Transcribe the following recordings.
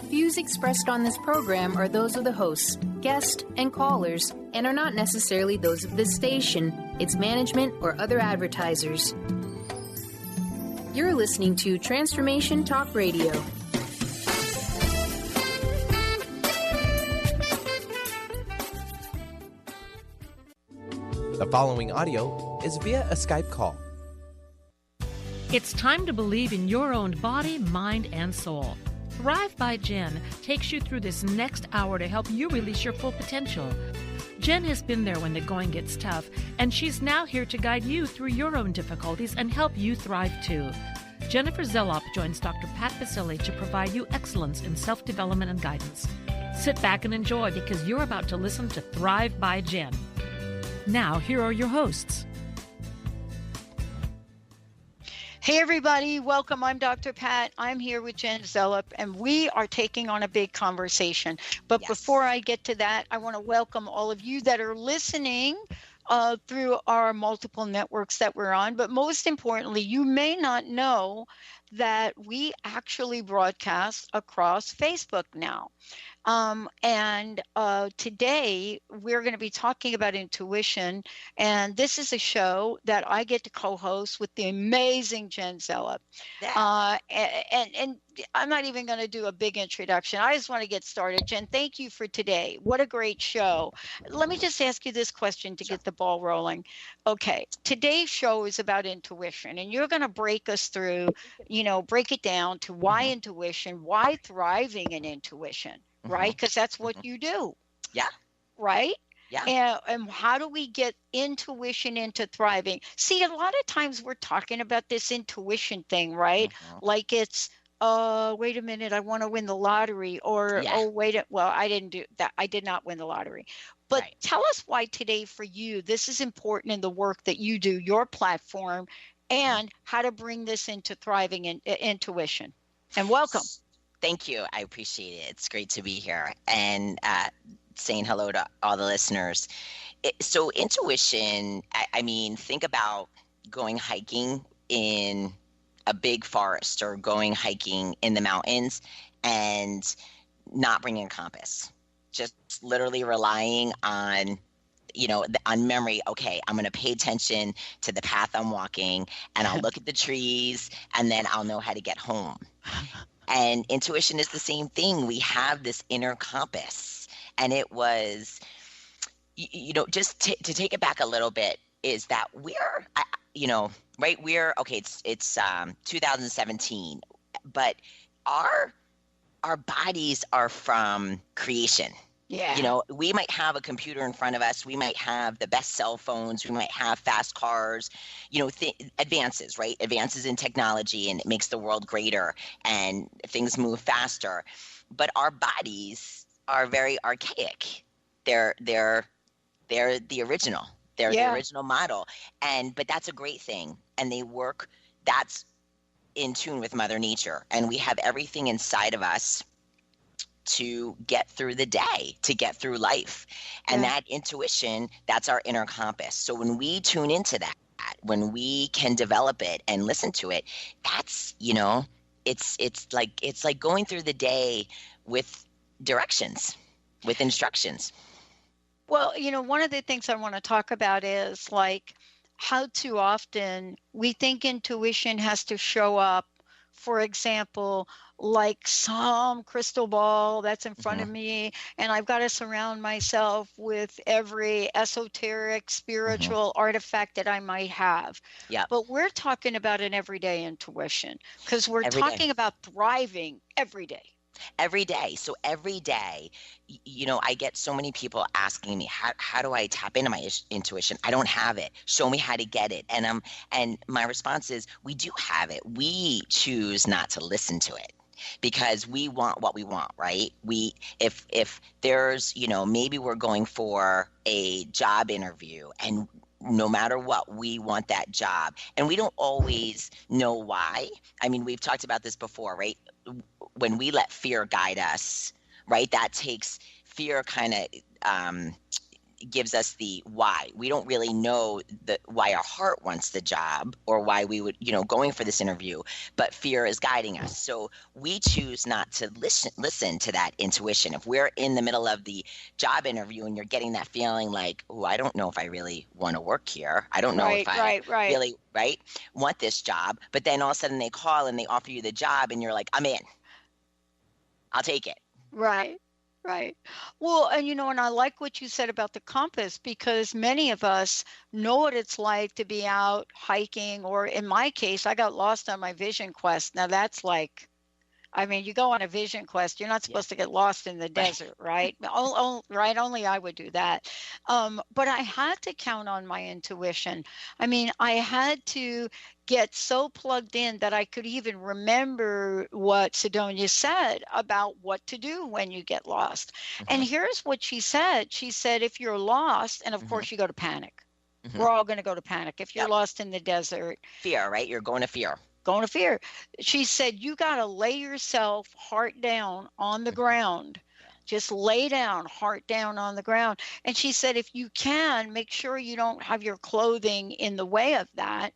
Views expressed on this program are those of the hosts, guests, and callers, and are not necessarily those of this station, its management, or other advertisers. You're listening to Transformation Talk Radio. The following audio is via a Skype call. It's time to believe in your own body, mind, and soul. Thrive by Jen takes you through this next hour to help you release your full potential. Jen has been there when the going gets tough, and she's now here to guide you through your own difficulties and help you thrive too. Jennifer Zelop joins Dr. Pat Basile to provide you excellence in self-development and guidance. Sit back and enjoy because you're about to listen to Thrive by Jen. Now, here are your hosts. Hey, everybody. Welcome. I'm Dr. Pat. I'm here with Jen Zellup, and we are taking on a big conversation. But before I get to that, I want to welcome all of you that are listening through our multiple networks that we're on. But most importantly, you may not know that we actually broadcast across Facebook now. And today we're going to be talking about intuition, and this is a show that I get to co-host with the amazing Jen Zellup. And I'm not even going to do a big introduction. I just want to get started. Jen, thank you for today. What a great show. Let me just ask you this question to get the ball rolling. Okay, today's show is about intuition, and you're going to break us through, break it down to why intuition, why thriving in intuition. Right? Because that's what you do. Yeah. Right? Yeah. And how do we get intuition into thriving? See, a lot of times we're talking about this intuition thing, right? Like it's, wait a minute, I want to win the lottery. Or, I didn't do that. I did not win the lottery. But tell us why today for you, this is important in the work that you do, your platform, and how to bring this into thriving in intuition. And welcome. Thank you. I appreciate it. It's great to be here and saying hello to all the listeners. So intuition, I mean, think about going hiking in a big forest or going hiking in the mountains and not bringing a compass, just literally relying on on memory. Okay, I'm going to pay attention to the path I'm walking and I'll look at the trees and then I'll know how to get home. And intuition is the same thing. We have this inner compass, and it was, just to take it back a little bit, is that we're, it's 2017, but our bodies are from creation. Yeah. We might have a computer in front of us. We might have the best cell phones. We might have fast cars, advances, right? Advances in technology, and it makes the world greater and things move faster. But our bodies are very archaic. They're the original. They're the original model. But that's a great thing. And they work, that's in tune with Mother Nature. And we have everything inside of us to get through the day, to get through life. And that intuition, that's our inner compass. So when we tune into that, when we can develop it and listen to it, that's, it's like going through the day with directions, with instructions. Well, one of the things I want to talk about is like how too often we think intuition has to show up, for example, like some crystal ball that's in front of me, and I've got to surround myself with every esoteric, spiritual artifact that I might have. Yeah. But we're talking about an everyday intuition because we're talking about thriving every day. Every day. So every day, I get so many people asking me, how do I tap into my intuition? I don't have it. Show me how to get it. And my response is, we do have it. We choose not to listen to it because we want what we want, right? If there's, maybe we're going for a job interview and no matter what, we want that job. And we don't always know why. I mean, we've talked about this before, right? When we let fear guide us, right, that takes fear kind of gives us the why. We don't really know why our heart wants the job or why we would, going for this interview, but fear is guiding us. So we choose not to listen to that intuition. If we're in the middle of the job interview and you're getting that feeling like, oh, I don't know if I really want to work here. I don't know if I really want this job. But then all of a sudden they call and they offer you the job and you're like, I'm in. I'll take it. Right. Right. Well, and and I like what you said about the compass, because many of us know what it's like to be out hiking, or in my case, I got lost on my vision quest. Now that's like, you go on a vision quest, you're not supposed to get lost in the desert, right? Right. Only I would do that. But I had to count on my intuition. I had to get so plugged in that I could even remember what Sidonia said about what to do when you get lost. And here's what she said. She said, if you're lost, and of course you go to panic. We're all going to go to panic. If you're lost in the desert. Fear, right? You're going to fear. She said, you got to lay yourself heart down on the ground. Just lay down, heart down on the ground. And she said, if you can, make sure you don't have your clothing in the way of that.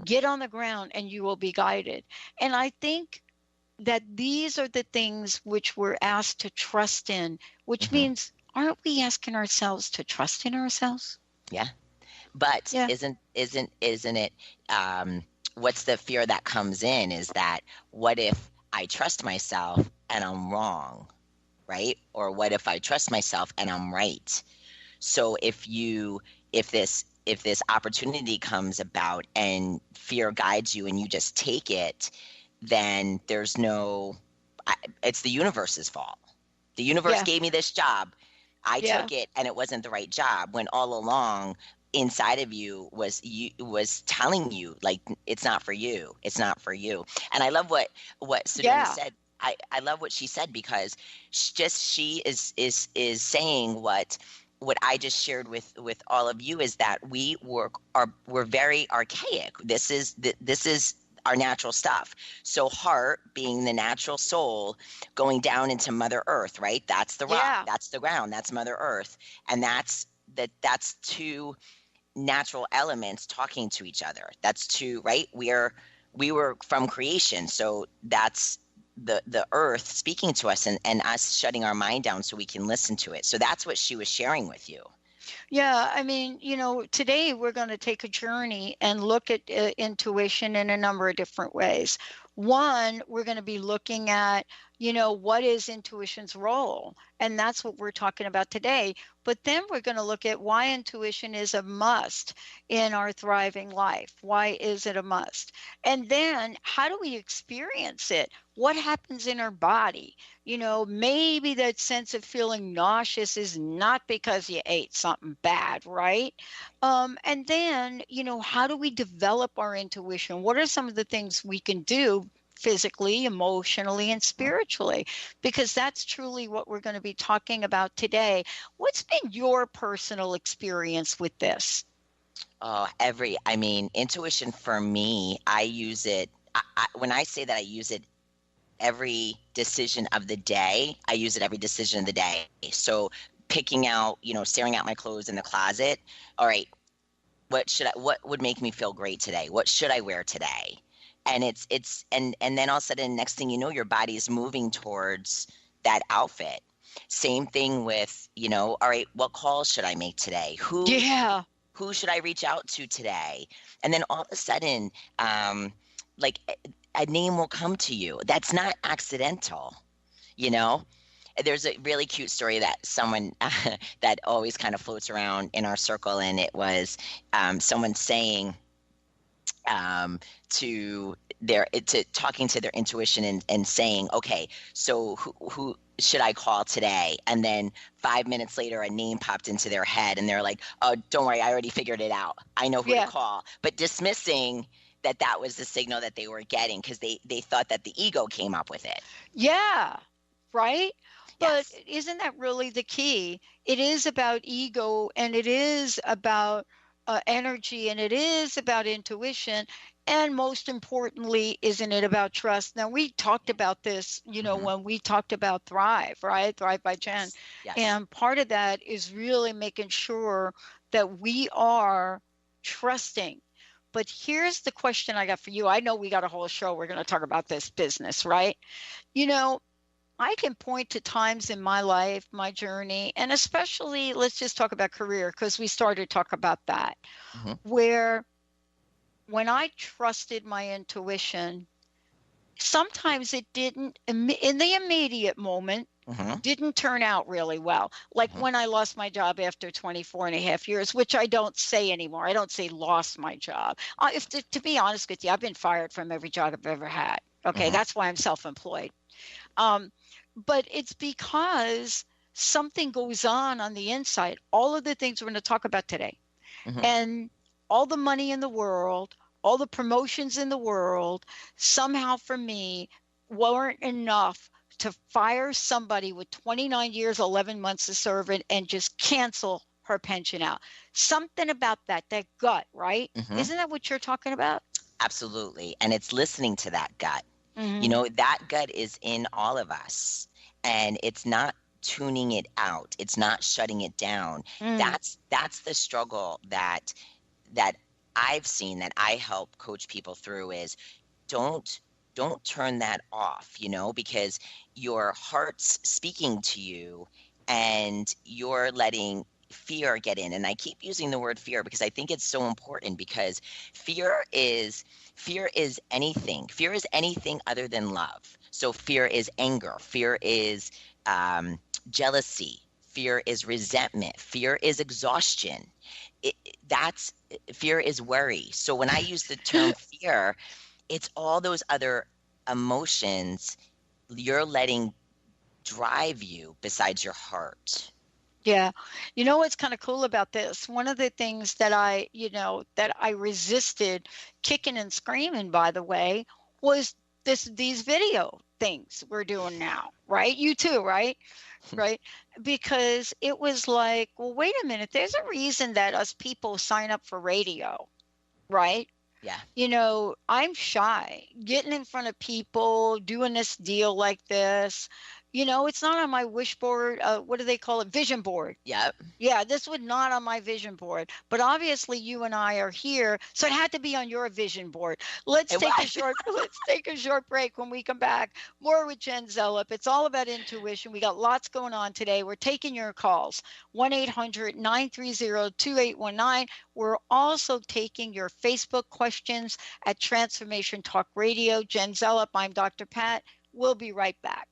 Get on the ground and you will be guided. And I think that these are the things which we're asked to trust in, which means, aren't we asking ourselves to trust in ourselves? Yeah. But isn't it, what's the fear that comes in is that, what if I trust myself and I'm wrong, right? Or what if I trust myself and I'm right? So if this opportunity comes about and fear guides you and you just take it, then it's the universe's fault. The universe gave me this job. I took it and it wasn't the right job, when all along inside of you was telling you, like, it's not for you. And I love what Sidonia said. I love what she said, because she is saying what I just shared with all of you, is that we're very archaic. This is our natural stuff. So heart, being the natural soul, going down into Mother Earth, right? That's the rock, that's the ground, that's Mother Earth. And that's two natural elements talking to each other. That's two, right? We were from creation. So that's the earth speaking to us, and us shutting our mind down so we can listen to it. So that's what she was sharing with you. Yeah, today we're going to take a journey and look at intuition in a number of different ways. One, we're going to be looking at, what is intuition's role? And that's what we're talking about today. But then we're going to look at why intuition is a must in our thriving life. Why is it a must? And then how do we experience it? What happens in our body? Maybe that sense of feeling nauseous is not because you ate something bad, right? And then, how do we develop our intuition? What are some of the things we can do physically, emotionally, and spiritually? Because that's truly what we're going to be talking about today. What's been your personal experience with this? Intuition for me, I use it. When I say that I use it every decision of the day, I use it every decision of the day. So picking out, staring at my clothes in the closet. All right, what would make me feel great today? What should I wear today? And and then all of a sudden, next thing you know, your body is moving towards that outfit. Same thing with, all right, what calls should I make today? Who should I reach out to today? And then all of a sudden, like a name will come to you. That's not accidental, There's a really cute story that someone that always kind of floats around in our circle, and it was someone saying talking to their intuition and saying, okay, so who should I call today? And then 5 minutes later, a name popped into their head, and they're like, oh, don't worry, I already figured it out. I know who to call. But dismissing that was the signal that they were getting, because they thought that the ego came up with it. Yeah, right? Yes. But isn't that really the key? It is about ego, and it is about energy, and it is about intuition. And most importantly, isn't it about trust? Now, we talked about this, when we talked about Thrive, right? Thrive by Jen. Yes. And part of that is really making sure that we are trusting. But here's the question I got for you. I know we got a whole show. We're going to talk about this business, right? I can point to times in my life, my journey, and especially let's just talk about career, because we started to talk about that, where when I trusted my intuition, sometimes it didn't, in the immediate moment, didn't turn out really well. Like when I lost my job after 24 and a half years, which I don't say anymore. I don't say lost my job. To be honest with you, I've been fired from every job I've ever had. Okay, that's why I'm self-employed. But it's because something goes on the inside. All of the things we're going to talk about today, and all the money in the world, all the promotions in the world, somehow for me weren't enough to fire somebody with 29 years, 11 months to serve and just cancel her pension out. Something about that gut, right? Isn't that what you're talking about? Absolutely. And it's listening to that gut. That gut is in all of us, and it's not tuning it out. It's not shutting it down. That's the struggle that I've seen, that I help coach people through, is don't turn that off, because your heart's speaking to you and you're letting fear get in. And I keep using the word fear because I think it's so important, because fear is anything. Fear is anything other than love. So fear is anger. Fear is jealousy. Fear is resentment. Fear is exhaustion. Fear is worry. So when I use the term fear, it's all those other emotions you're letting drive you besides your heart. Yeah. What's kind of cool about this? One of the things that I resisted kicking and screaming, by the way, was these video things we're doing now, right? You too, right? Right. Because it was like, well, wait a minute. There's a reason that us people sign up for radio, right? Yeah. I'm shy getting in front of people, doing this deal like this. It's not on my wish board. What do they call it? Vision board. Yep. Yeah, this was not on my vision board. But obviously you and I are here, so it had to be on your vision board. Let's take a short break. When we come back, more with Jen Zellup. It's all about intuition. We got lots going on today. We're taking your calls. 1-800-930-2819. We're also taking your Facebook questions at Transformation Talk Radio. Jen Zellup, I'm Dr. Pat. We'll be right back.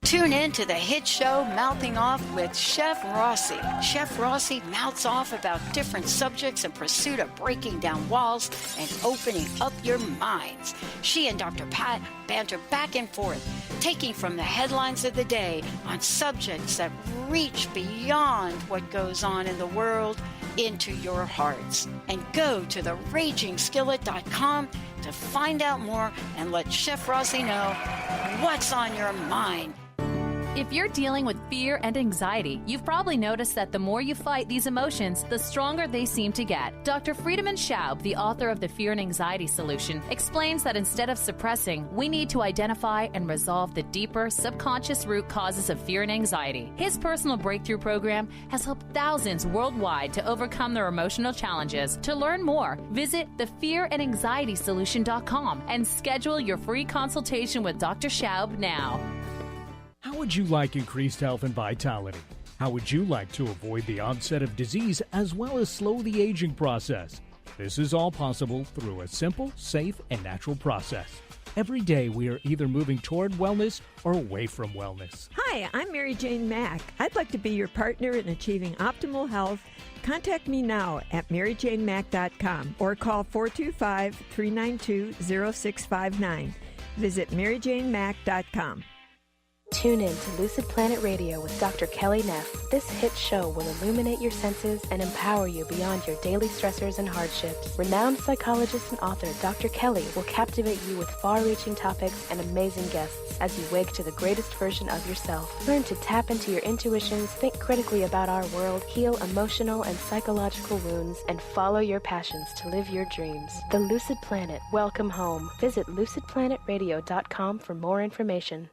Tune in to the hit show Mouthing Off with Chef Rossi. Chef Rossi mouths off about different subjects in pursuit of breaking down walls and opening up your minds. She and Dr. Pat banter back and forth, taking from the headlines of the day on subjects that reach beyond what goes on in the world into your hearts. And go to theragingskillet.com to find out more and let Chef Rossi know what's on your mind. If you're dealing with fear and anxiety, you've probably noticed that the more you fight these emotions, the stronger they seem to get. Dr. Friedemann Schaub, the author of The Fear and Anxiety Solution, explains that instead of suppressing, we need to identify and resolve the deeper subconscious root causes of fear and anxiety. His personal breakthrough program has helped thousands worldwide to overcome their emotional challenges. To learn more, visit thefearandanxietysolution.com and schedule your free consultation with Dr. Schaub now. How would you like increased health and vitality? How would you like to avoid the onset of disease as well as slow the aging process? This is all possible through a simple, safe, and natural process. Every day we are either moving toward wellness or away from wellness. Hi, I'm Mary Jane Mack. I'd like to be your partner in achieving optimal health. Contact me now at maryjanemack.com or call 425-392-0659. Visit maryjanemack.com. Tune in to Lucid Planet Radio with Dr. Kelly Neff. This hit show will illuminate your senses and empower you beyond your daily stressors and hardships. Renowned psychologist and author Dr. Kelly will captivate you with far-reaching topics and amazing guests as you wake to the greatest version of yourself. Learn to tap into your intuitions, think critically about our world, heal emotional and psychological wounds, and follow your passions to live your dreams. The Lucid Planet. Welcome home. Visit lucidplanetradio.com for more information.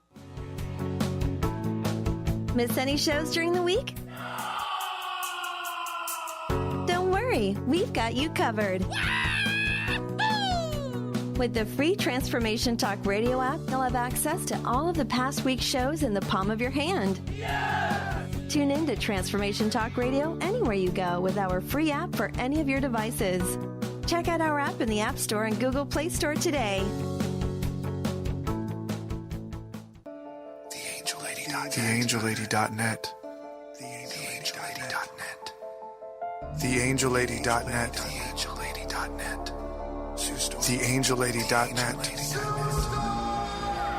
Miss any shows during the week? Don't worry, we've got you covered. With the free Transformation Talk radio app, you'll have access to all of the past week's shows in the palm of your hand. Tune in to Transformation Talk Radio anywhere you go with our free app for any of your devices. Check out our app in the App Store and Google Play Store today. TheAngelLady.net. TheAngelLady.net. TheAngelLady.net.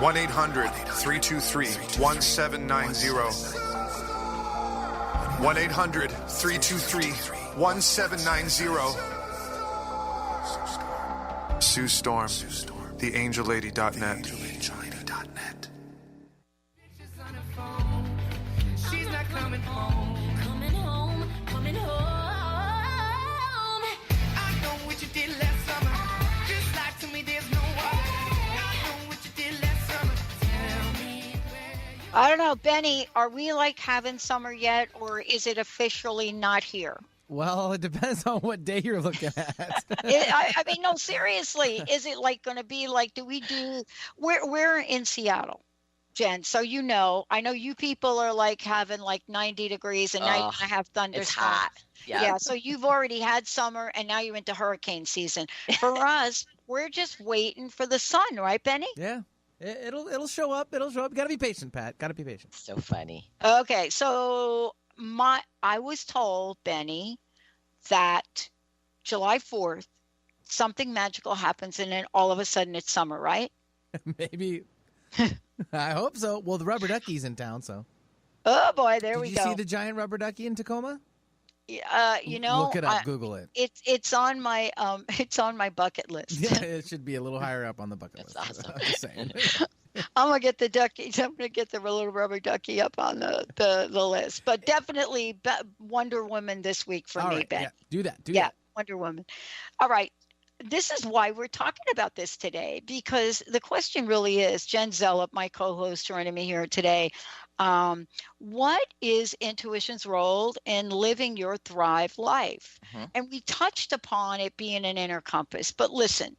1-800-323-1790. 1-800-323-1790. Sue Storm. TheAngelLady.net. She's not coming home. Coming home, coming home. I know what you did last summer. Just lie to me, there's no other. I know what you did last summer. Tell me where you... I don't know, Benny, are we like having summer yet, or is it officially not here? Well, it depends on what day you're looking at. I mean, no, seriously, is it like going to be like, we're in Seattle, Jen, so you know, I know you people are like having like 90 degrees and now you're going to have thunderstorms. It's hot. Yeah, so you've already had summer and now you're into hurricane season. For us, we're just waiting for the sun, right, Benny? Yeah. It'll show up. It'll show up. Got to be patient, Pat. Got to be patient. So funny. Okay, so I was told, Benny, that July 4th, something magical happens and then all of a sudden it's summer, right? Maybe. I hope so. Well, the rubber ducky's in town, so. Oh, boy, there we go. Did you see the giant rubber ducky in Tacoma? You know, look it up. Google it. It's on my bucket list. Yeah, it should be a little higher up on the bucket list. That's awesome. I'm just saying. I'm gonna get the ducky. I'm gonna get the little rubber ducky up on the list. But definitely Wonder Woman this week for me, Ben. Yeah, do that. Do yeah, that. Wonder Woman. All right. This is why we're talking about this today, because the question really is, Jen Zellup, my co-host, joining me here today. What is intuition's role in living your Thrive life? Mm-hmm. And we touched upon it being an inner compass. But listen,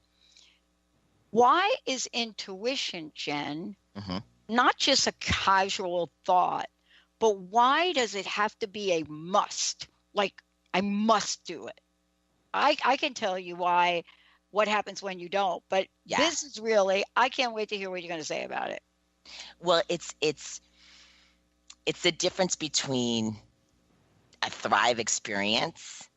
why is intuition, Jen, mm-hmm. not just a casual thought, but why does it have to be a must? Like, I must do it. I can tell you what happens when you don't, but This is really, I can't wait to hear what you're going to say about it. Well, it's the difference between a Thrive experience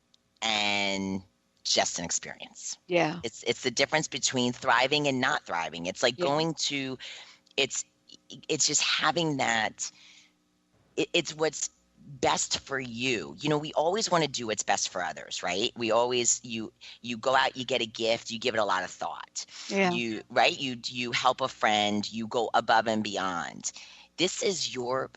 and just an experience. Yeah. It's the difference between thriving and not thriving. It's like going to, it's just having that, it's what's best for you. You know, we always want to do what's best for others, right? We always, you go out, you get a gift, you give it a lot of thought. Yeah. You help a friend, you go above and beyond. This is your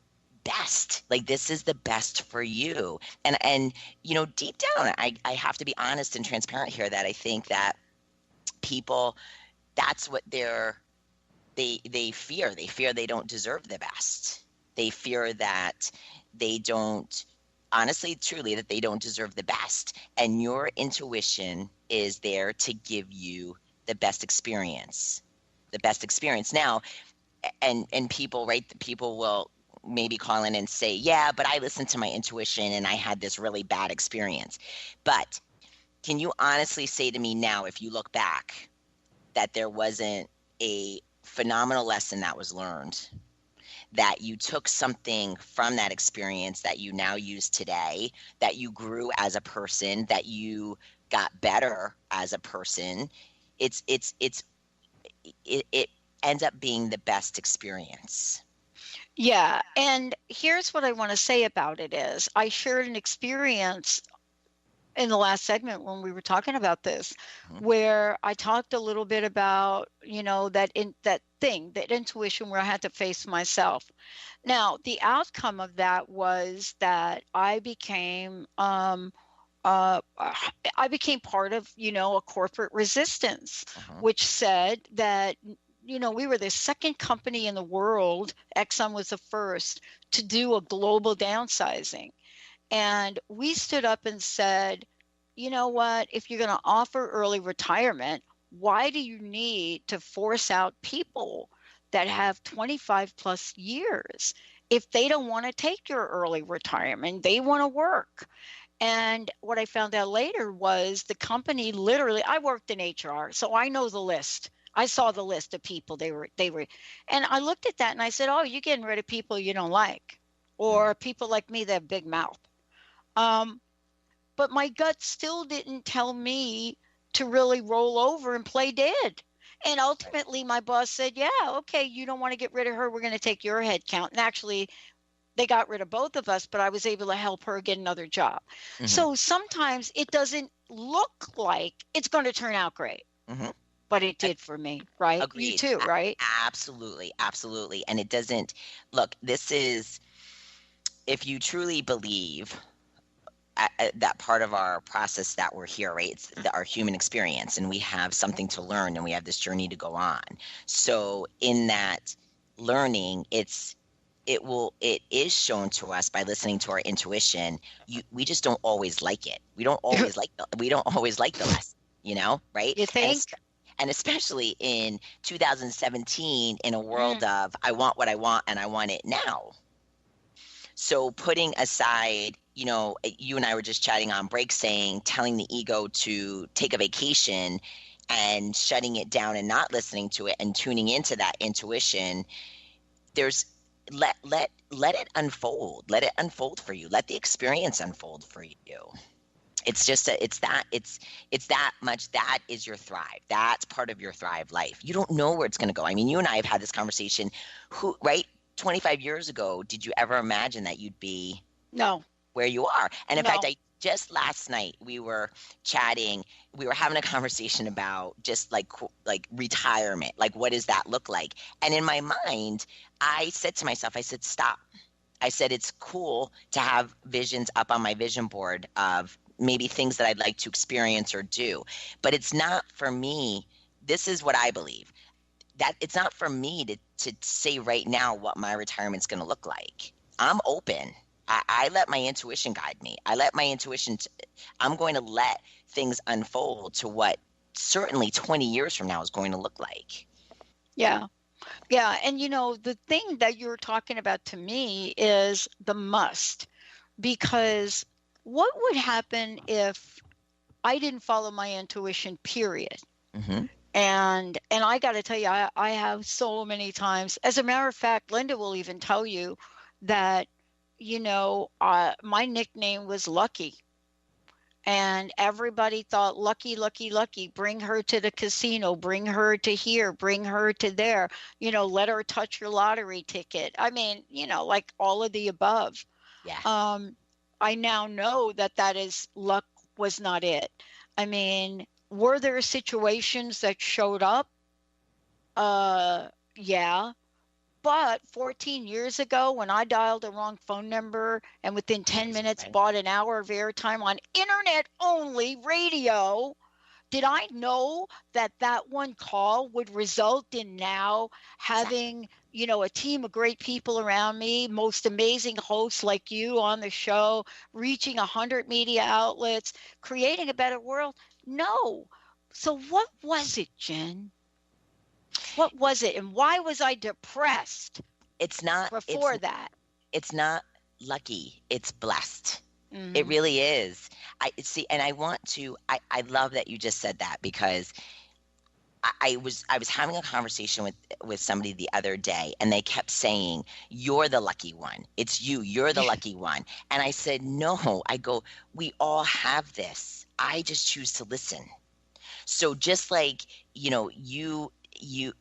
best. Like, this is the best for you. And you know, deep down, I have to be honest and transparent here that I think that people, that's what they fear. They fear they don't deserve the best. They fear that they don't, honestly, truly, that they don't deserve the best. And your intuition is there to give you the best experience. Now, and people, right, people will maybe call in and say, yeah, but I listened to my intuition and I had this really bad experience. But can you honestly say to me now, if you look back, that there wasn't a phenomenal lesson that was learned, that you took something from that experience that you now use today, that you grew as a person, that you got better as a person? It ends up being the best experience. Yeah. And here's what I want to say about it is I shared an experience in the last segment when we were talking about this, where I talked a little bit about, that intuition where I had to face myself. Now, the outcome of that was that I became part of, a corporate resistance, which said that, we were the second company in the world. Exxon was the first to do a global downsizing. And we stood up and said, you know what, if you're going to offer early retirement, why do you need to force out people that have 25 plus years if they don't want to take your early retirement, they want to work? And what I found out later was the company literally, I worked in HR, so I know the list. I saw the list of people they were, and I looked at that and I said, oh, you're getting rid of people you don't like, or people like me that have big mouth. But my gut still didn't tell me to really roll over and play dead. And ultimately my boss said, yeah, okay, you don't want to get rid of her. We're going to take your head count. And actually they got rid of both of us, but I was able to help her get another job. So sometimes it doesn't look like it's going to turn out great, but it did for me, right? Agreed. You too, right? Absolutely. Absolutely. And it doesn't look, this is, if you truly believe that part of our process that we're here, right? It's our human experience, and we have something to learn, and we have this journey to go on. So in that learning, it is shown to us by listening to our intuition. We just don't always like it. We don't always like the lesson, right? You think? And especially in 2017, in a world of I want what I want and I want it now. So putting aside, you and I were just chatting on break telling the ego to take a vacation and shutting it down and not listening to it and tuning into that intuition. There's let it unfold. Let it unfold for you. Let the experience unfold for you. It's just it's that much. That is your thrive. That's part of your thrive life. You don't know where it's going to go. I mean, you and I have had this conversation. 25 years ago, did you ever imagine that you'd be where you are? And in fact, just last night we were chatting, we were having a conversation about just like retirement, like what does that look like? And in my mind, I said to myself, I said, stop. I said, it's cool to have visions up on my vision board of maybe things that I'd like to experience or do, but it's not for me. This is what I believe, that it's not for me to say right now what my retirement's going to look like. I'm open. I let my intuition guide me. I'm going to let things unfold to what certainly 20 years from now is going to look like. Yeah. Yeah. And the thing that you're talking about to me is the must, because what would happen if I didn't follow my intuition, period? And I got to tell you, I have so many times, as a matter of fact, Linda will even tell you that, my nickname was Lucky. And everybody thought, Lucky, Lucky, Lucky, bring her to the casino, bring her to here, bring her to there, let her touch your lottery ticket. I mean, like all of the above. Yeah. I now know that is luck was not it. I mean, were there situations that showed up? Yeah. But 14 years ago, when I dialed the wrong phone number and within 10 minutes bought an hour of airtime on internet-only radio, did I know that one call would result in now having, a team of great people around me, most amazing hosts like you on the show, reaching 100 media outlets, creating a better world? No. So what was it, Jen? What was it? And why was I depressed? It's not that. It's not lucky. It's blessed. It really is. I love that you just said that, because I was having a conversation with somebody the other day, and they kept saying, you're the lucky one. It's you. You're the lucky one. And I said, no. I go, we all have this. I just choose to listen. So just like, you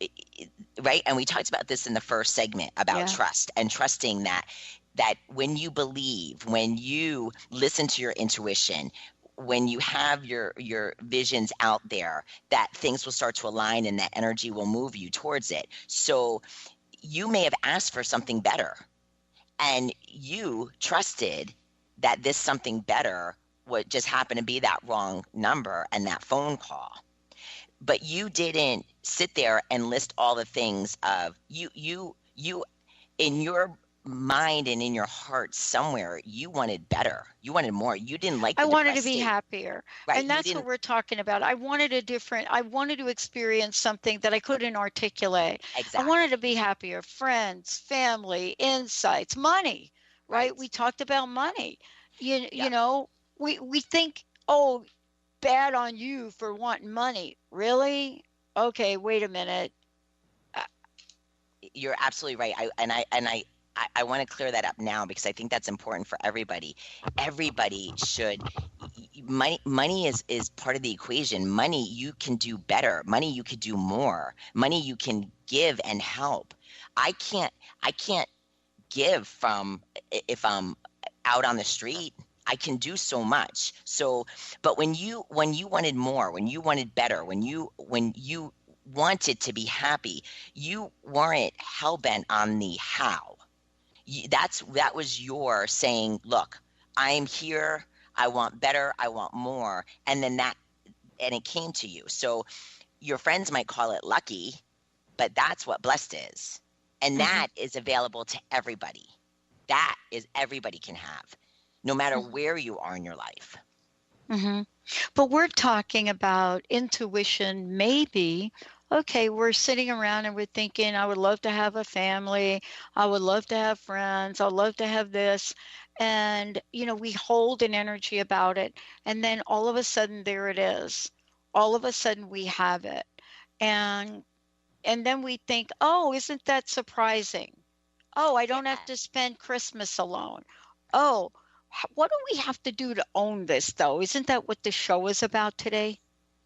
right, and we talked about this in the first segment about trust and trusting that when you believe, when you listen to your intuition, when you have your visions out there, that things will start to align and that energy will move you towards it. So you may have asked for something better, and you trusted that this something better would just happen to be that wrong number and that phone call. But you didn't sit there and list all the things of you in your mind and in your heart somewhere, you wanted better. You wanted more. You didn't like the I wanted to depressed be state. happier. Right. And that's what we're talking about. I wanted to experience something that I couldn't articulate. Exactly. I wanted to be happier. Friends, family, insights, money, right? We talked about money. You know, we think, oh, bad on you for wanting money. Really? Okay, wait a minute. You're absolutely right. I want to clear that up now because I think that's important for everybody. Everybody should. Money is part of the equation. Money, you can do better. Money, you could do more. Money, you can give and help. I can't give from if I'm out on the street. I can do so much. So, but when you wanted more, when you wanted better, when you wanted to be happy, you weren't hell-bent on the how. That was your saying, look, I'm here, I want better, I want more, and it came to you. So your friends might call it lucky, but that's what blessed is. And that is available to everybody. That is everybody can have, no matter where you are in your life. But we're talking about intuition, maybe. Okay, we're sitting around and we're thinking, I would love to have a family. I would love to have friends. I'd love to have this. And, we hold an energy about it. And then all of a sudden, there it is. All of a sudden, we have it. And then we think, oh, isn't that surprising? Oh, I don't have to spend Christmas alone. Oh, what do we have to do to own this, though? Isn't that what the show is about today?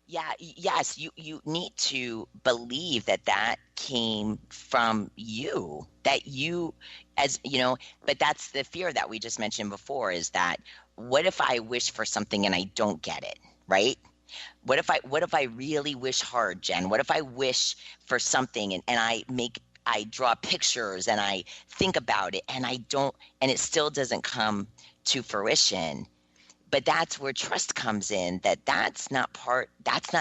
Yeah, yes, you need to believe that came from you, that you, but that's the fear that we just mentioned before, is that what if I wish for something and I don't get it, right? What if I really wish hard, Jen? What if I wish for something and I draw pictures and I think about it and it still doesn't come to fruition? But that's where trust comes in, that's not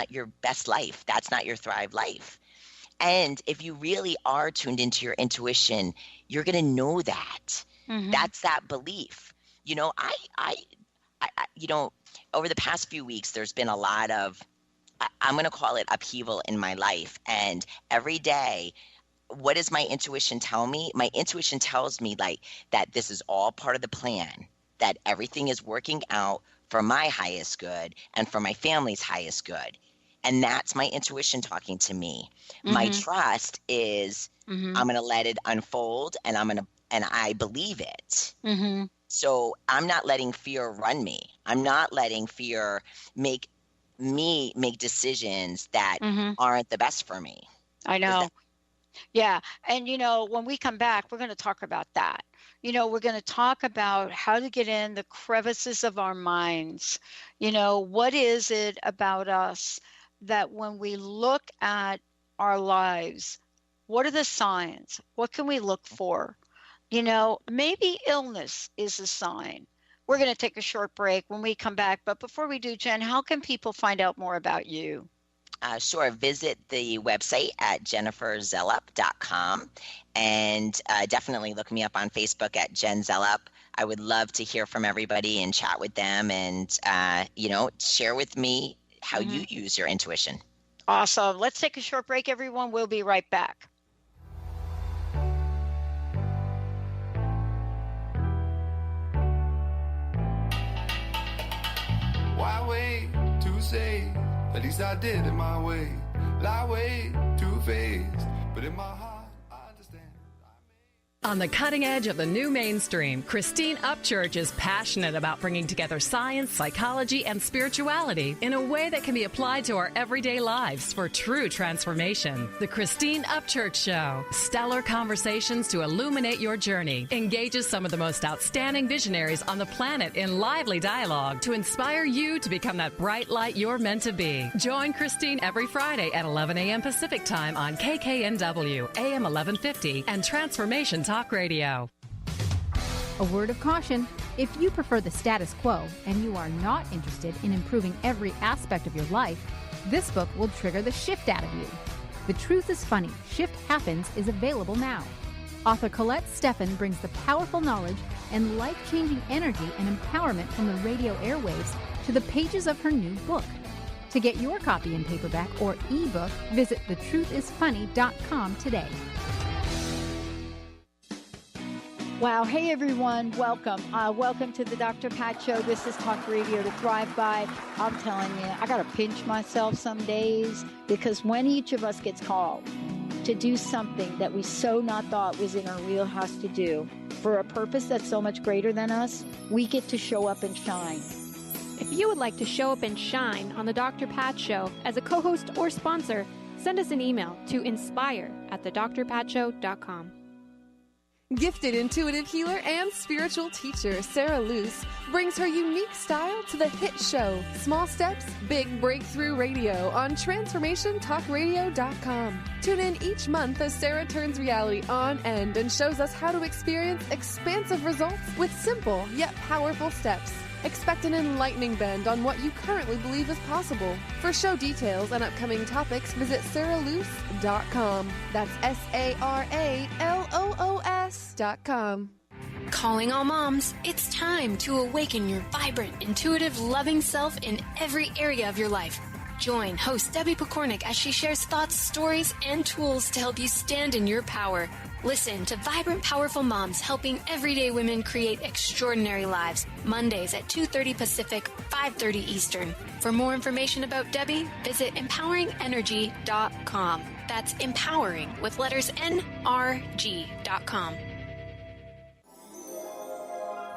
your best life. That's not your thrive life. And if you really are tuned into your intuition, you're going to know that. That's that belief. I over the past few weeks, there's been a lot of, I'm going to call it upheaval in my life. And every day, what does my intuition tell me? My intuition tells me that this is all part of the plan, that everything is working out for my highest good and for my family's highest good. And that's my intuition talking to me. My trust is I'm going to let it unfold and I believe it. So I'm not letting fear run me. I'm not letting fear make me make decisions that aren't the best for me. I know. Yeah. And, when we come back, we're going to talk about that. We're going to talk about how to get in the crevices of our minds. What is it about us that when we look at our lives, what are the signs? What can we look for? Maybe illness is a sign. We're going to take a short break when we come back. But before we do, Jen, how can people find out more about you? Sure. Visit the website at jenniferzellup.com and definitely look me up on Facebook at Jen Zellup. I would love to hear from everybody and chat with them and, share with me how you use your intuition. Awesome. Let's take a short break, everyone. We'll be right back. Why wait to say? At least I did it my way. Lie way too faced, but in my heart I understand. On the cutting edge of the new mainstream, Christine Upchurch is passionate about bringing together science, psychology, and spirituality in a way that can be applied to our everyday lives for true transformation. The Christine Upchurch Show, stellar conversations to illuminate your journey, engages some of the most outstanding visionaries on the planet in lively dialogue to inspire you to become that bright light you're meant to be. Join Christine every Friday at 11 a.m. Pacific Time on KKNW, AM 1150, and Transformation Talk Radio. A word of caution: if you prefer the status quo and you are not interested in improving every aspect of your life, this book will trigger the shift out of you. The Truth is Funny, Shift Happens is available now. Author Colette Steffen brings the powerful knowledge and life-changing energy and empowerment from the radio airwaves to the pages of her new book. To get your copy in paperback or ebook, visit thetruthisfunny.com today. Wow. Hey, everyone. Welcome. Welcome to the Dr. Pat Show. This is Talk Radio to Thrive By. I'm telling you, I got to pinch myself some days, because when each of us gets called to do something that we so not thought was in our wheelhouse to do for a purpose that's so much greater than us, we get to show up and shine. If you would like to show up and shine on the Dr. Pat Show as a co-host or sponsor, send us an email to inspire@thedrpatshow.com. Gifted intuitive healer and spiritual teacher Sarah Luce brings her unique style to the hit show Small Steps, Big Breakthrough Radio on TransformationTalkRadio.com. Tune in each month as Sarah turns reality on end and shows us how to experience expansive results with simple yet powerful steps. Expect an enlightening bend on what you currently believe is possible. For show details and upcoming topics, visit sarahloos.com. That's SARALOOS.com. Calling all moms, it's time to awaken your vibrant, intuitive, loving self in every area of your life. Join host Debbie Pokornik as she shares thoughts, stories, and tools to help you stand in your power. Listen to Vibrant, Powerful Moms helping everyday women create extraordinary lives. Mondays at 2:30 Pacific, 5:30 Eastern. For more information about Debbie, visit empoweringenergy.com. That's empowering with letters NRG.com.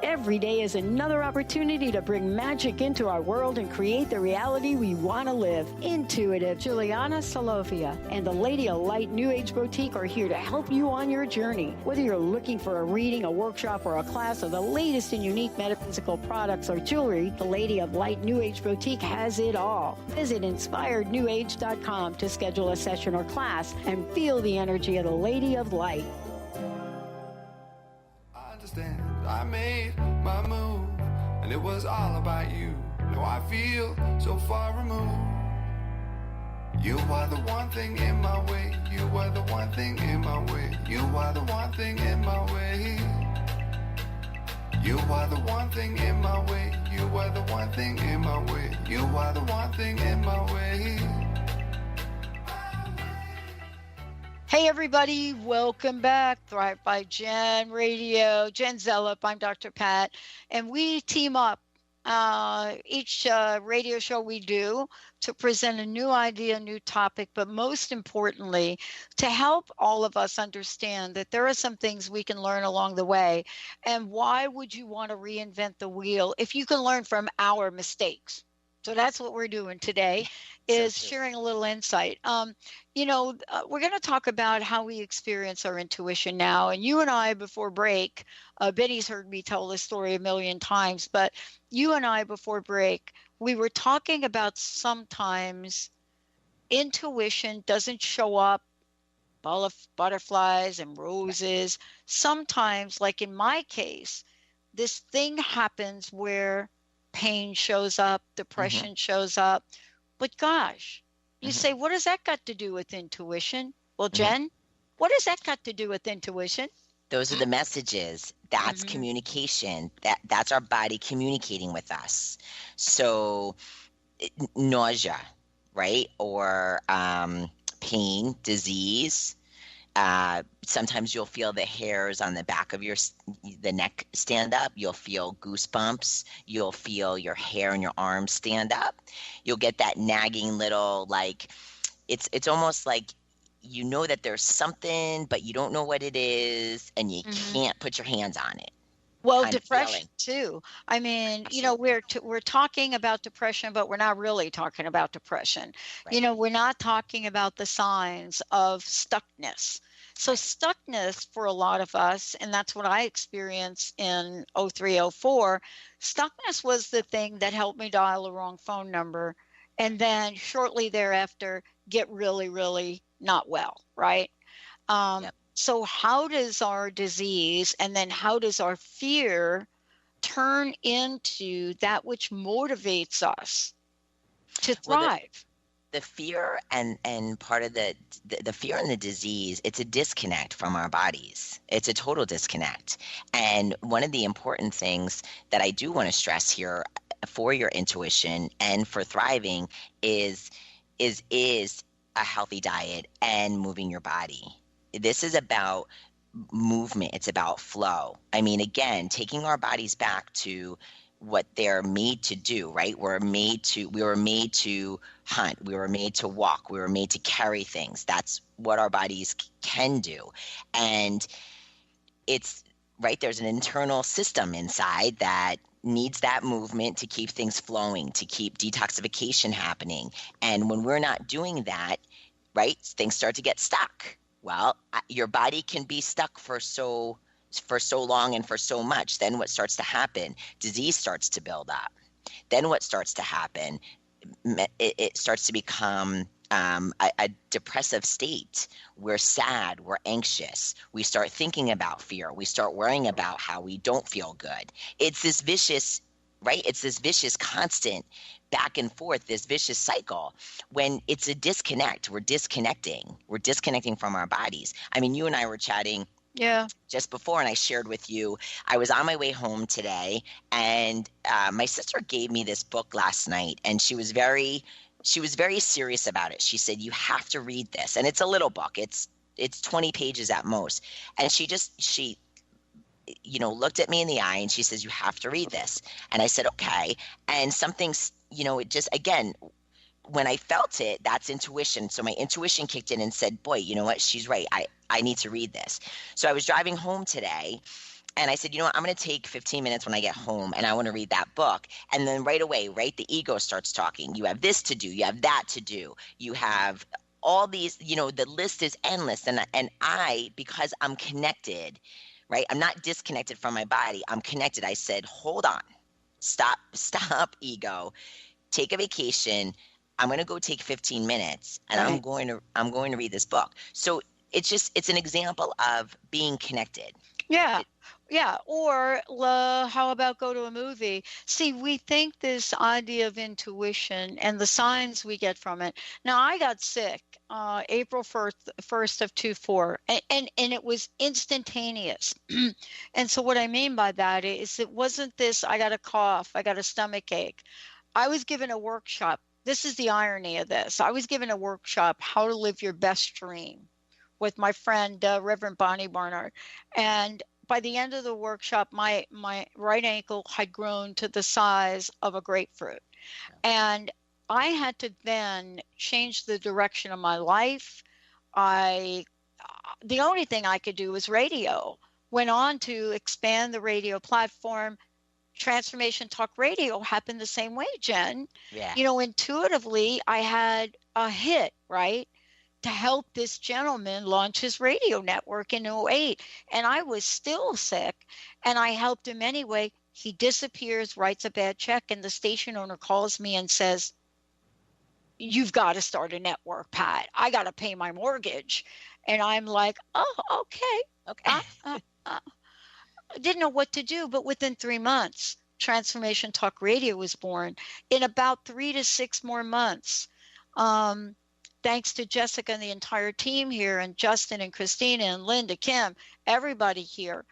Every day is another opportunity to bring magic into our world and create the reality we want to live. Intuitive Juliana Salovia and the Lady of Light New Age Boutique are here to help you on your journey. Whether you're looking for a reading, a workshop, or a class, or the latest and unique metaphysical products or jewelry, the Lady of Light New Age Boutique has it all. Visit inspirednewage.com to schedule a session or class and feel the energy of the Lady of Light. I made my move, and it was all about you. Now I feel so far removed. You are the one thing in my way. You are the one thing in my way. You are the one thing in my way. You are the one thing in my way. You are the one thing in my way. You are the one thing in my way. Hey, everybody. Welcome back. Thrive by Jen Radio. Jen Zellup. I'm Dr. Pat. And we team up each radio show we do to present a new idea, a new topic, but most importantly, to help all of us understand that there are some things we can learn along the way. And why would you want to reinvent the wheel if you can learn from our mistakes? So that's what we're doing today, is sharing a little insight. We're going to talk about how we experience our intuition now. And you and I, before break, Benny's heard me tell this story a million times, but you and I, before break, we were talking about sometimes intuition doesn't show up, butterflies and roses. Sometimes, like in my case, this thing happens where pain shows up, depression shows up. But gosh, you say, what does that got to do with intuition? Well, Jen, what does that got to do with intuition? Those are the messages. That's communication. That's our body communicating with us. So nausea, right? Or pain, disease. Sometimes you'll feel the hairs on the back of the neck stand up. You'll feel goosebumps. You'll feel your hair and your arms stand up. You'll get that nagging little, like, it's almost like you know that there's something, but you don't know what it is, and you can't put your hands on it. Well, depression too. I mean, Absolutely. we're talking about depression, but we're not really talking about depression. Right. We're not talking about the signs of stuckness. So stuckness for a lot of us, and that's what I experienced in 03, 04, stuckness was the thing that helped me dial the wrong phone number. And then shortly thereafter, get really, really not well, right? So how does our disease and then how does our fear turn into that which motivates us to thrive? The fear and part of the fear and the disease, it's a disconnect from our bodies. It's a total disconnect. And one of the important things that I do want to stress here for your intuition and for thriving is a healthy diet and moving your body. This is about movement. It's about flow. I mean, again, taking our bodies back to what they're made to do, right? We were made to hunt. We were made to walk. We were made to carry things. That's what our bodies can do. And it's right. There's an internal system inside that needs that movement to keep things flowing, to keep detoxification happening. And when we're not doing that, right, things start to get stuck. Well, your body can be stuck for so long and for so much. Then what starts to happen? Disease starts to build up. Then what starts to happen? It starts to become a depressive state. We're sad. We're anxious. We start thinking about fear. We start worrying about how we don't feel good. It's this vicious, right? It's this vicious constant back and forth, this vicious cycle. When it's a disconnect, we're disconnecting from our bodies. I mean, you and I were chatting just before, and I shared with you, I was on my way home today, and my sister gave me this book last night, and she was very serious about it. She said, you have to read this. And it's a little book. It's 20 pages at most. And she looked at me in the eye and she says, you have to read this. And I said, okay. And something's, it just, again, when I felt it, that's intuition. So my intuition kicked in and said, boy, you know what? She's right. I need to read this. So I was driving home today and I said, you know what? I'm going to take 15 minutes when I get home and I want to read that book. And then right away, right, the ego starts talking. You have this to do. You have that to do. You have all these, the list is endless. And I, because I'm connected, right? I'm not disconnected from my body. I'm connected. I said, hold on, stop ego, take a vacation. I'm going to go take 15 minutes and I'm going to read this book. So it's an example of being connected. Yeah. Yeah. Or how about go to a movie? See, we think this idea of intuition and the signs we get from it. Now, I got sick April 1st of 24, and it was instantaneous. And so what I mean by that is it wasn't this, I got a cough, I got a stomach ache. I was given a workshop. This is the irony of this. I was given a workshop, How to Live Your Best Dream, with my friend, Reverend Bonnie Barnard. And by the end of the workshop, my right ankle had grown to the size of a grapefruit. And I had to then change the direction of my life. The only thing I could do was radio. Went on to expand the radio platform. Transformation Talk Radio happened the same way, Jen. Yeah. Intuitively, I had a hit, right, to help this gentleman launch his radio network in 08. And I was still sick, and I helped him anyway. He disappears, writes a bad check, and the station owner calls me and says, you've got to start a network, Pat. I got to pay my mortgage. And I'm like, oh, okay. I didn't know what to do, but within 3 months, Transformation Talk Radio was born. In about 3 to 6 more months, thanks to Jessica and the entire team here, and Justin and Christina and Linda, Kim, everybody here,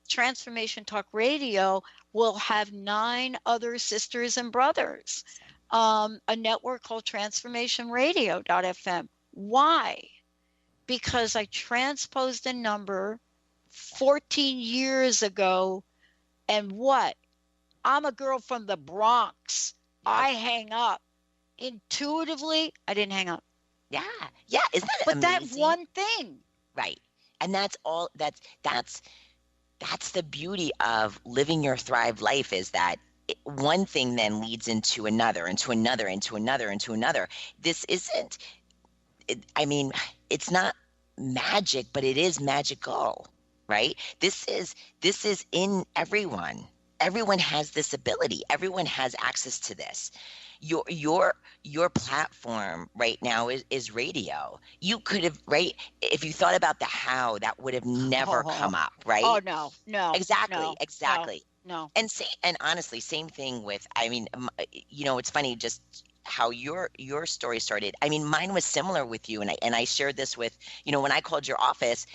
Transformation Talk Radio will have 9 other sisters and brothers, a network called transformationradio.fm. Why? Because I transposed a number 14 years ago, and what? I'm a girl from the Bronx. I hang up. Intuitively, I didn't hang up. Yeah. Yeah. Isn't that But that amazing? one thing. Right. And that's all that's the beauty of living your Thrive life, is that one thing then leads into another, into another, into another, into another. This isn't, I mean, it's not magic, but it is magical, right? This is in everyone. Everyone has this ability. Everyone has access to this. Your platform right now is radio. You could have, right? If you thought about the how, that would have never come up, right? Oh, no. Exactly. No. And honestly, same thing with, I mean, it's funny just how your story started. I mean, mine was similar with you, and I shared this with, when I called your office,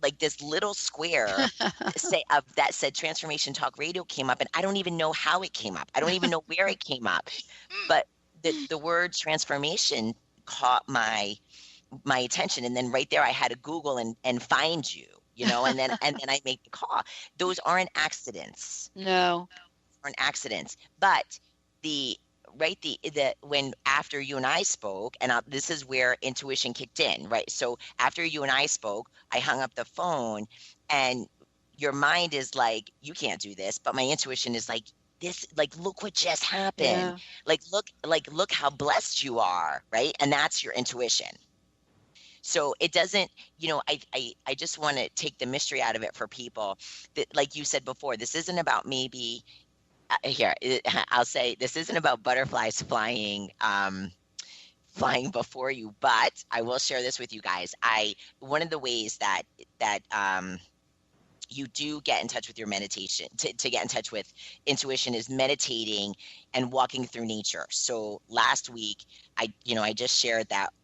like this little square that said Transformation Talk Radio came up, and I don't even know how it came up. I don't even know where it came up, but the word transformation caught my attention, and then right there I had to Google and find you, and then I make the call. Those aren't accidents. No, aren't accidents, but the when after you and I spoke, and this is where intuition kicked in, right? So after you and I spoke, I hung up the phone, and your mind is like, you can't do this, but my intuition is like, this, like, look what just happened. Yeah. Look how blessed you are, right? And that's your intuition. So it doesn't, I just want to take the mystery out of it for people that, like you said before, this isn't about maybe I'll say, this isn't about butterflies flying before you, but I will share this with you guys. One of the ways that you do get in touch with your meditation, to get in touch with intuition, is meditating and walking through nature. So last week, I just shared that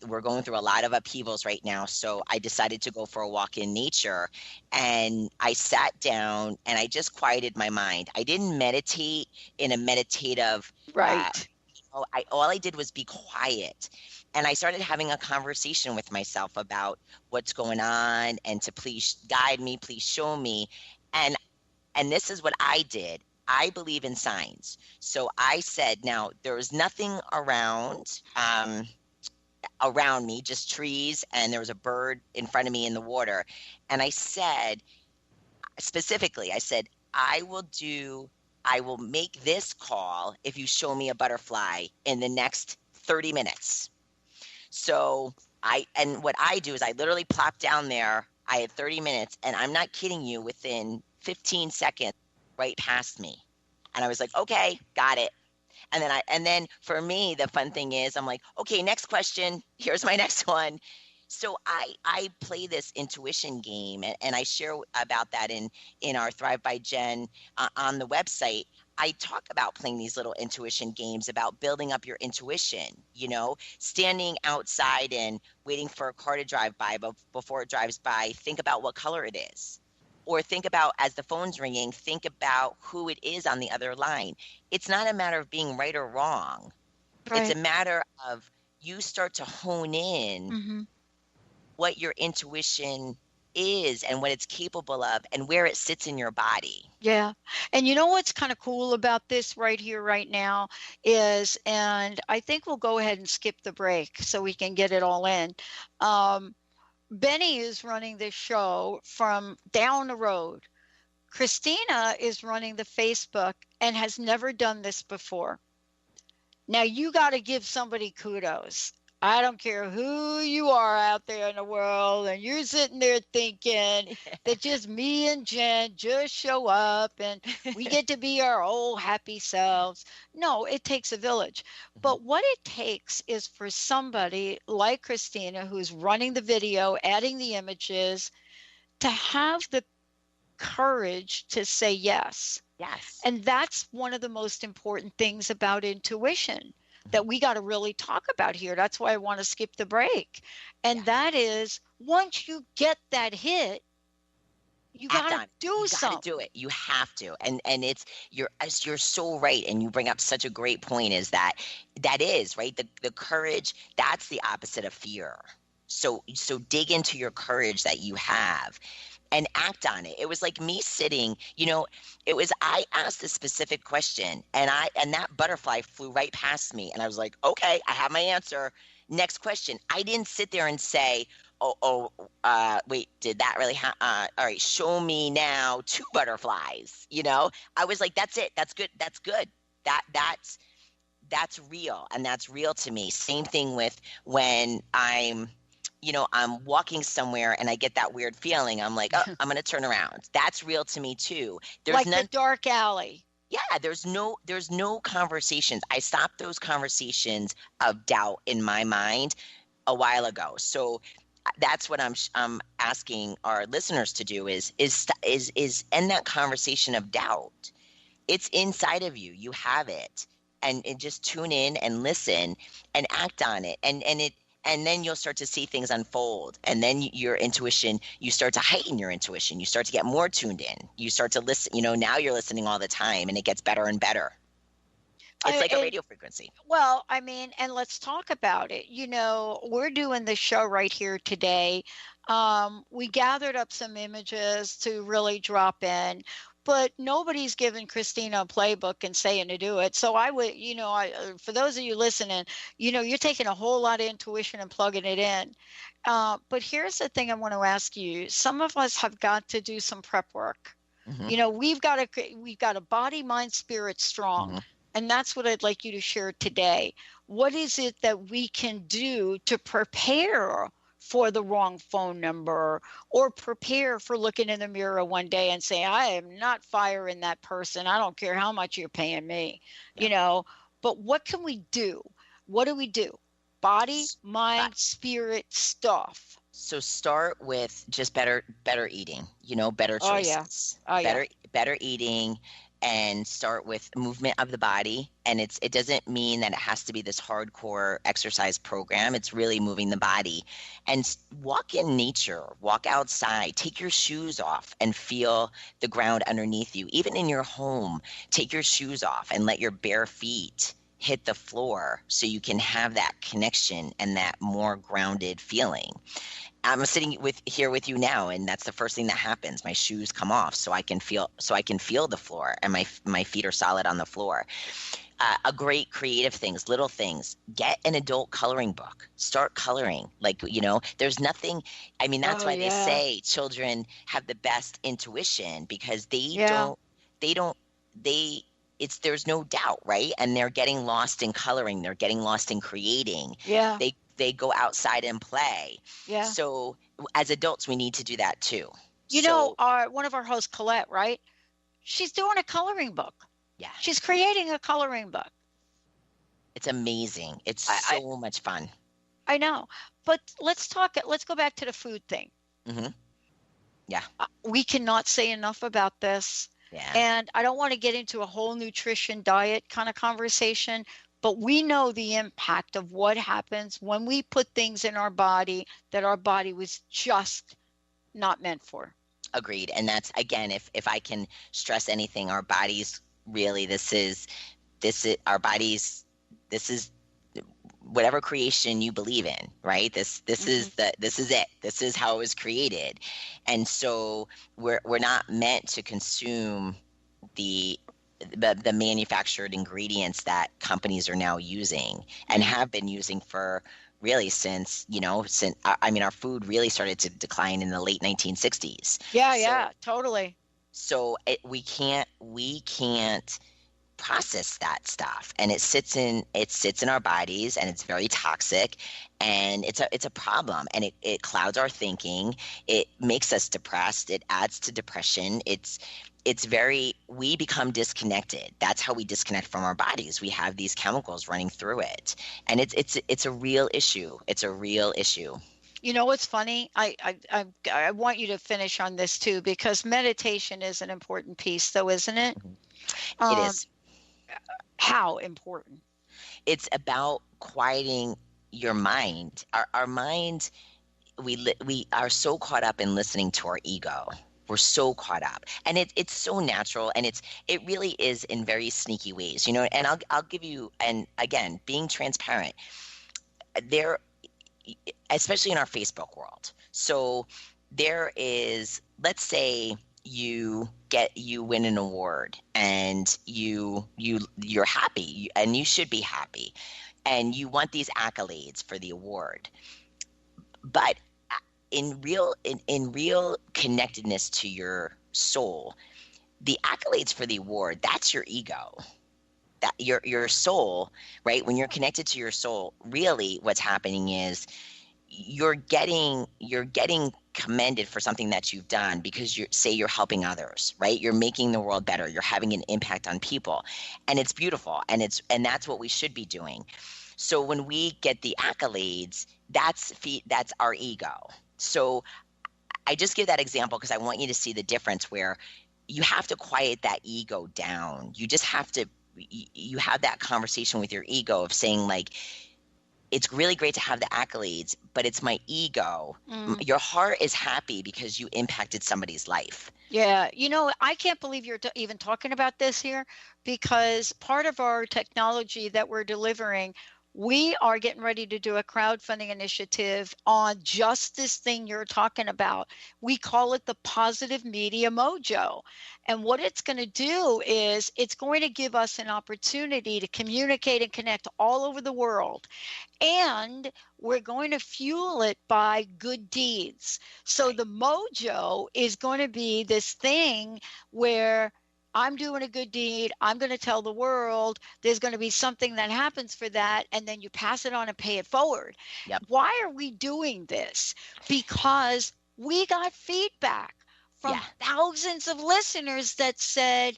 we're going through a lot of upheavals right now. So I decided to go for a walk in nature, and I sat down and I just quieted my mind. I didn't meditate in a meditative, right. All I did was be quiet. And I started having a conversation with myself about what's going on, and to please guide me, please show me. And this is what I did. I believe in signs. So I said, now there was nothing around me, just trees, and there was a bird in front of me in the water. And I said, specifically, I will make this call if you show me a butterfly in the next 30 minutes. So what I do is I literally plop down there. I had 30 minutes, and I'm not kidding you, within 15 seconds, right past me. And I was like, okay, got it. And then for me, the fun thing is, I'm like, okay, next question. Here's my next one. So I play this intuition game, and I share about that in our Thrive by Jen on the website. I talk about playing these little intuition games, about building up your intuition, standing outside and waiting for a car to drive by, but before it drives by, think about what color it is. Or think about, as the phone's ringing, think about who it is on the other line. It's not a matter of being right or wrong. Right. It's a matter of you start to hone in what your intuition is and what it's capable of and where it sits in your body. Yeah. And you know what's kind of cool about this right here, right now is, and I think we'll go ahead and skip the break so we can get it all in. Benny is running this show from down the road. Christina is running the Facebook and has never done this before. Now you got to give somebody kudos. I don't care who you are out there in the world, and you're sitting there thinking that just me and Jen just show up and we get to be our old happy selves. No, it takes a village. But what it takes is for somebody like Christina, who's running the video, adding the images, to have the courage to say yes. Yes. And that's one of the most important things about intuition that we got to really talk about here. That's why I want to skip the break. And that is, once you get that hit, you got to do something. You got to do it. You have to. And you're so right. And you bring up such a great point, is that is right. The courage, that's the opposite of fear. So dig into your courage that you have and act on it. It was like me sitting, I asked a specific question, and that butterfly flew right past me, and I was like, okay, I have my answer. next question. I didn't sit there and say, wait, did that really happen? All right, show me now 2 butterflies. I was like, that's it. That's good. That's good. That's real. And that's real to me. Same thing with when I'm walking somewhere and I get that weird feeling. I'm like, oh, I'm going to turn around. That's real to me too. There's like the dark alley. Yeah, there's no conversations. I stopped those conversations of doubt in my mind a while ago. So that's what I'm asking our listeners to do is end that conversation of doubt. It's inside of you. You have it. And just tune in and listen and act on it. And then you'll start to see things unfold. And then your intuition, you start to heighten your intuition. You start to get more tuned in. You start to listen. Now you're listening all the time, and it gets better and better. It's like a radio frequency. Well, I mean, and let's talk about it. We're doing this show right here today. We gathered up some images to really drop in. But nobody's given Christina a playbook and saying to do it. So I would, for those of you listening, you're taking a whole lot of intuition and plugging it in. But here's the thing I want to ask you. Some of us have got to do some prep work. Mm-hmm. We've got a body, mind, spirit strong. Mm-hmm. And that's what I'd like you to share today. What is it that we can do to prepare for the wrong phone number, or prepare for looking in the mirror one day and saying, I am not firing that person. I don't care how much you're paying me, but what can we do? What do we do? Body, mind, spirit stuff. So start with just better eating, better choices. Better eating. And start with movement of the body. And it doesn't mean that it has to be this hardcore exercise program. It's really moving the body. And walk in nature, walk outside, take your shoes off and feel the ground underneath you. Even in your home, take your shoes off and let your bare feet hit the floor so you can have that connection and that more grounded feeling. I'm sitting here with you now, and that's the first thing that happens. My shoes come off, so I can feel the floor, and my feet are solid on the floor. A great creative things, little things. Get an adult coloring book. Start coloring. There's nothing. I mean, that's why they say children have the best intuition, because there's no doubt, right? And they're getting lost in coloring. They're getting lost in creating. Yeah. They go outside and play. Yeah. So as adults, we need to do that too. One of our hosts, Colette, right? She's doing a coloring book. Yeah. She's creating a coloring book. It's amazing. It's so much fun. I know. But let's go back to the food thing. Mm-hmm. Yeah. We cannot say enough about this. Yeah. And I don't want to get into a whole nutrition diet kind of conversation, but we know the impact of what happens when we put things in our body that our body was just not meant for. Agreed. And that's, again, if I can stress anything, our bodies really, this is our bodies, this is whatever creation you believe in, right? This is it. This is how it was created. And so we're not meant to consume the manufactured ingredients that companies are now using and have been using for really since our food really started to decline in the late 1960s. Yeah, totally. So we can't process that stuff, and it sits in our bodies, and it's very toxic, and it's a problem, and it clouds our thinking. It makes us depressed. It adds to depression. We become disconnected. That's how we disconnect from our bodies. We have these chemicals running through it, and it's a real issue. It's a real issue. You know what's funny? I want you to finish on this too, because meditation is an important piece, though, isn't it? Mm-hmm. It is. How important? It's about quieting your mind. Our mind, we are so caught up in listening to our ego. We're so caught up, and it's so natural, and it really is in very sneaky ways, And I'll give you, and again, being transparent, there, especially in our Facebook world. So there is, let's say you win an award, and you're happy, and you should be happy. and you want these accolades for the award. But in real connectedness to your soul, the accolades for the award, that's your ego. That your soul, right? When you're connected to your soul, really what's happening is you're getting commended for something that you've done because you're helping others, right? You're making the world better. You're having an impact on people, and it's beautiful, and that's what we should be doing. So when we get the accolades, that's our ego. So I just give that example because I want you to see the difference where you have to quiet that ego down. You just have to, you have that conversation with your ego of saying, like, it's really great to have the accolades, but it's my ego. Your heart is happy because you impacted somebody's life. Yeah. I can't believe you're even talking about this here, because part of our technology that we're delivering, we are getting ready to do a crowdfunding initiative on just this thing you're talking about. We call it the Positive Media Mojo. And what it's going to do is it's going to give us an opportunity to communicate and connect all over the world. And we're going to fuel it by good deeds. So the mojo is going to be this thing where I'm doing a good deed, I'm going to tell the world, there's going to be something that happens for that, and then you pass it on and pay it forward. Yep. Why are we doing this? Because we got feedback from thousands of listeners that said,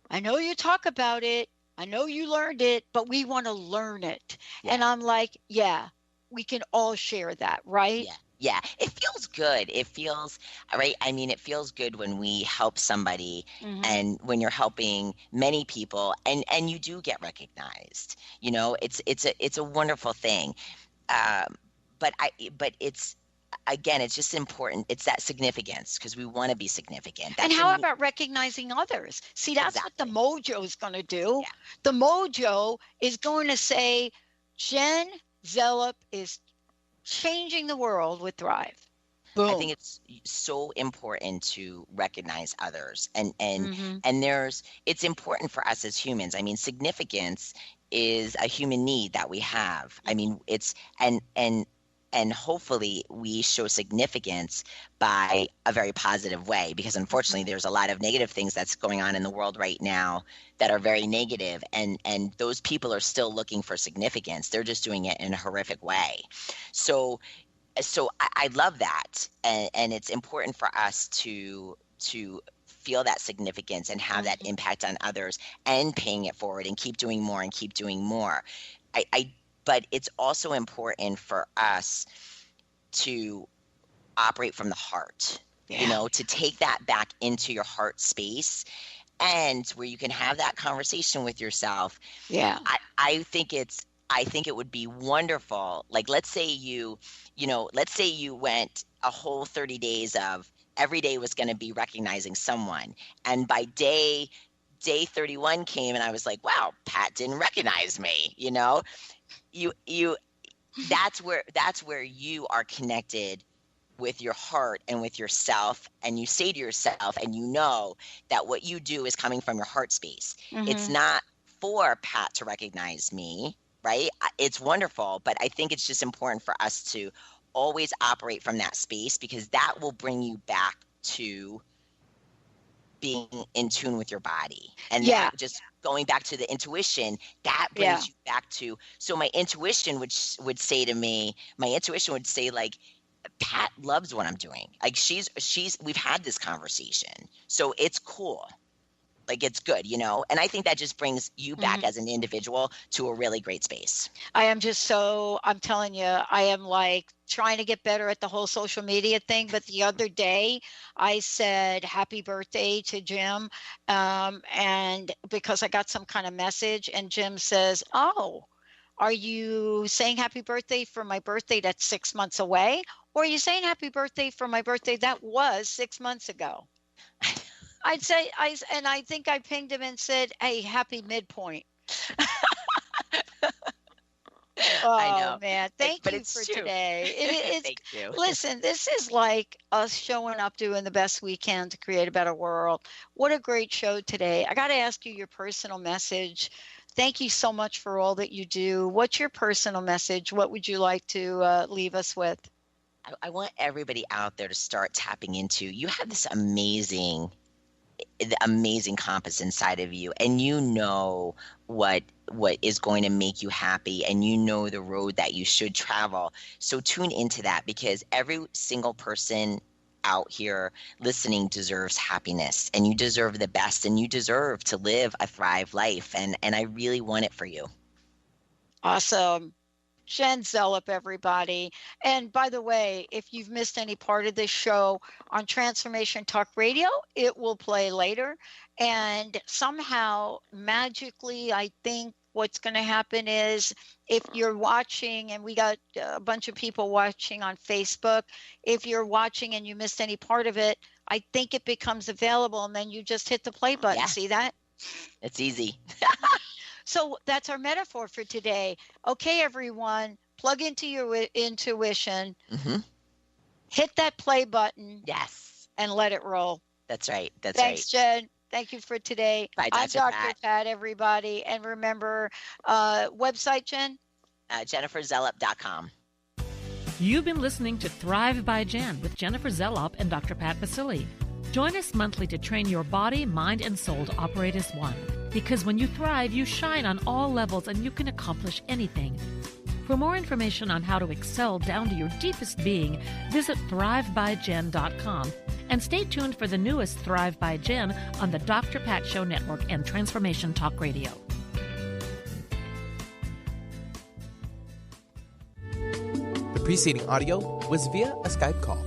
I know you talk about it, I know you learned it, but we want to learn it. And I'm like, yeah, we can all share that, right? Yeah, it feels good. It feels right. I mean, it feels good when we help somebody, and when you're helping many people, and you do get recognized. It's a wonderful thing. But it's, again, it's just important. It's that significance, because we want to be significant. And how about recognizing others? See, that's what the mojo is going to do. Yeah. The mojo is going to say, Jen Zellup is changing the world with Thrive. Boom. I think it's so important to recognize others, and it's important for us as humans. I mean, significance is a human need that we have. I mean, it's and hopefully we show significance by a very positive way, because unfortunately there's a lot of negative things that's going on in the world right now that are very negative, and those people are still looking for significance. They're just doing it in a horrific way. So I love that, and it's important for us to feel that significance and have that impact on others, and paying it forward and keep doing more and keep doing more. But it's also important for us to operate from the heart, to take that back into your heart space, and where you can have that conversation with yourself. Yeah. I think it would be wonderful. Like, let's say you went a whole 30 days of every day was going to be recognizing someone. And by day 31 came and I was like, wow, Pat didn't recognize me, that's where you are connected with your heart and with yourself, and you say to yourself, and you know that what you do is coming from your heart space. It's not for Pat to recognize me, right? It's wonderful, but I think it's just important for us to always operate from that space, because that will bring you back to being in tune with your body. And that, just going back to the intuition, that brings you back to, so my intuition would say like, Pat loves what I'm doing. Like, we've had this conversation, so it's cool. Like, it's good, and I think that just brings you back as an individual to a really great space. I'm telling you, I am like trying to get better at the whole social media thing. But the other day I said happy birthday to Jim. And because I got some kind of message, and Jim says, oh, are you saying happy birthday for my birthday that's 6 months away? Or are you saying happy birthday for my birthday that was 6 months ago? I think I pinged him and said, hey, happy midpoint. I know, man. Thank you for true. Today. Thank you. Listen, this is like us showing up, doing the best we can to create a better world. What a great show today. I got to ask you your personal message Thank you so much for all that you do. What's your personal message? What would you like to leave us with? I want everybody out there to start tapping into, you have this amazing compass inside of you, and you know what is going to make you happy, and you know the road that you should travel. So tune into that, because every single person out here listening deserves happiness, and you deserve the best, and you deserve to live a Thrive life, and I really want it for you. Awesome. Jen Zellup, everybody. And by the way, if you've missed any part of this show on Transformation Talk Radio, it will play later. And somehow, magically, I think what's going to happen is, if you're watching, and we got a bunch of people watching on Facebook, if you're watching and you missed any part of it, I think it becomes available, and then you just hit the play button. Yeah. See that? It's easy. So that's our metaphor for today. Okay, everyone, plug into your intuition. Mm-hmm. Hit that play button. Yes. And let it roll. That's right. Thanks, Jen. Thank you for today. Bye, I'm Dr. Dr. Pat, everybody. And remember, website, Jen? JenniferZellup.com. You've been listening to Thrive by Jen with Jennifer Zellup and Dr. Pat Basili. Join us monthly to train your body, mind, and soul to operate as one. Because when you thrive, you shine on all levels and you can accomplish anything. For more information on how to excel down to your deepest being, visit thrivebyjen.com and stay tuned for the newest Thrive by Jen on the Dr. Pat Show Network and Transformation Talk Radio. The preceding audio was via a Skype call.